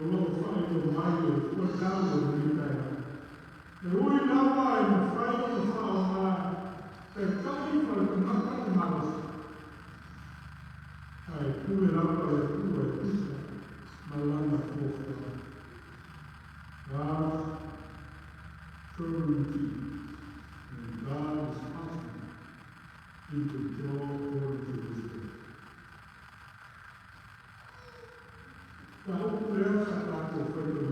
Although find the mind of Tahu leo satu perlu.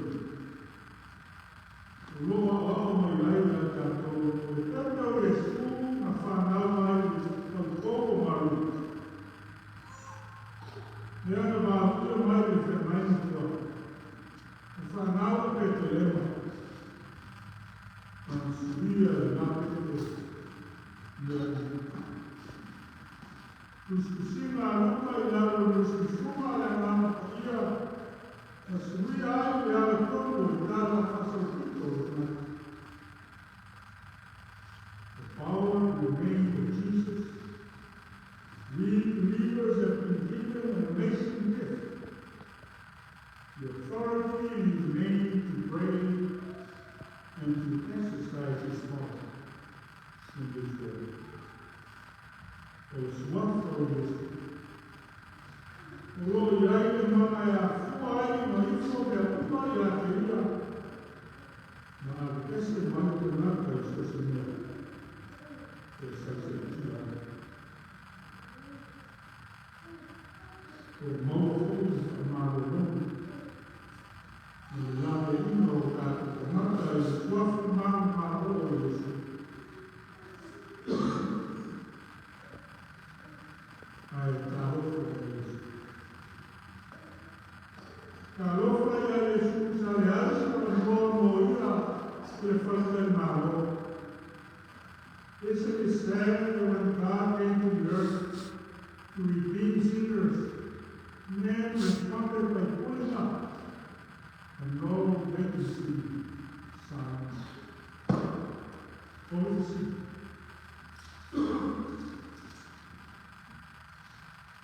Loa wao mai lai na tato. Tato Yesu na whanau mai tau koko maru. Nea na mātua mai i te mai na tua. Na whanau pe te lema. Na suria na pete ia Kuskusina lupa ilalu kuskusuma le mama kia. Na suria ai le ala tongo i tala fasokito. The power in the name of Jesus. We believers have been given an amazing gift. The authority in His name to pray and to exercise His power in this world. There's one for you. Olo iai e mana e a fuai ma ifo me a upa i a te ia. Ma a kese mana te nata i so se mea. E sa se tia. O mau fulu a maro nomu. Ni lawe ino o tātou te nata i suafu manu maro o Yesu. Ai tārofa i Yesu. Tārofa i a Yesu sa le aisa o moa mo ia le whakatau maro. Isn't it sad that when God came to the earth to redeem sinners, men responded by pulling up and no vacancy signs? What is it?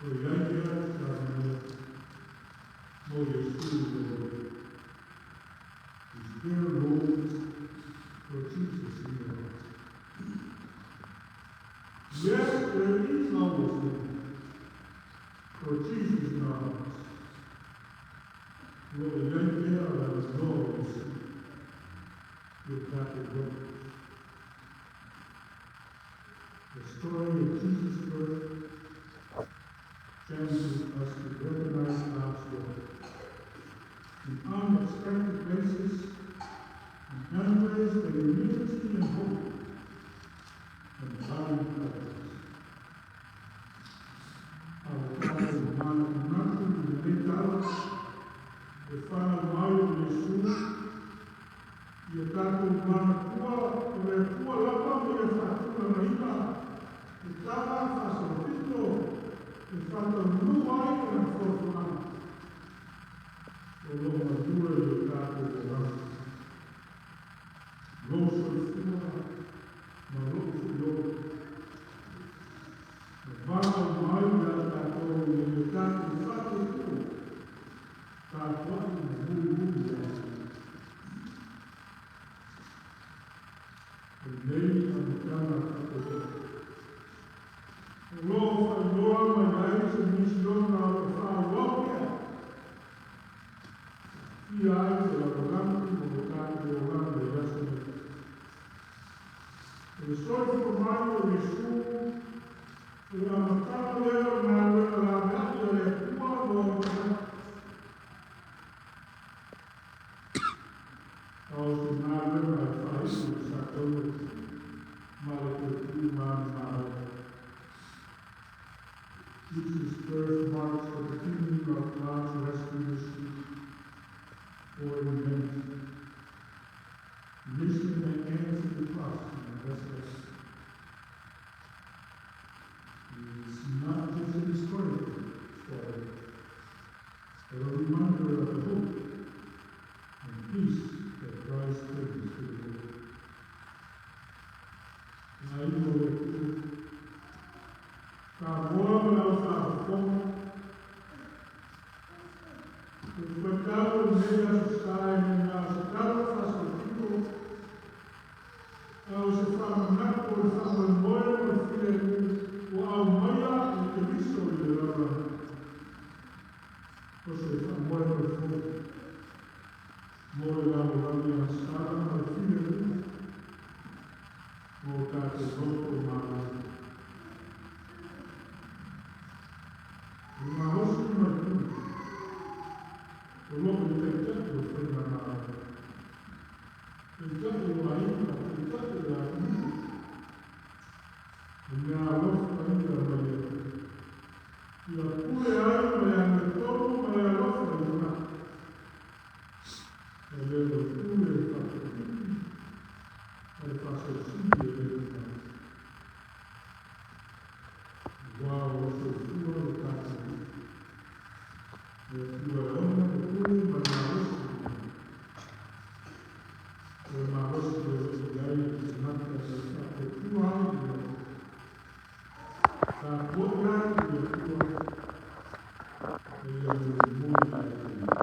O iai ia ka mo Yesu Lord. Is there room for Jesus in your heart? Yes, there is always room for Jesus in our hearts. Lord, the young girl that was knows with that work. The story of Jesus' birth challenges us to recognize God's work in unexpected places and embrace the humility and hope and valuing others. Our Father humano nothing to make out the final maio de Jesus e o tato humano tua lapa e a fatura na ina e tava fasolito e fato nuai e a fortuna o lo madura e o tato humano lo solfuna ma lo fulo vano mai da tato e o tato fatto tu tato Lei americana Lord, my life is mission out of our welfare. He eyes are arrogant, arrogant, arrogant, the story for Mario is true. We are a couple of now with a battle of also now with a fight with Satoru. Jesus' birth marks the beginning of God's rescue mission for humanity. Mission that ends in the cross and resurrection. It's not just a historical story, but a reminder of the hope and peace that Christ brings to the world. Aí acabou a salvação, o pecado veio assustar e assustado facilitou, ao se falar por São Manoel, o filho, o Almeida, o Cristo e o Lama. Você Samuel o fogo, morre lá no Lama, assustado, o filho, o tato voltou mal. Uma última pergunta. Coloro che il tempo fermano, il tempo non aiuta, il tempo è la vita. Nella nostra vita la pure anima e al ritorno, ma è la nostra vita. E le pure è fatto tutti, e fa sensibile le vita. Wow, questo è il tuo di casa. E tu è l'uomo che pure, ma è la nostra vita. E ma questo è il gay che si manca per fare più anni. La tua grande virtù è il mondo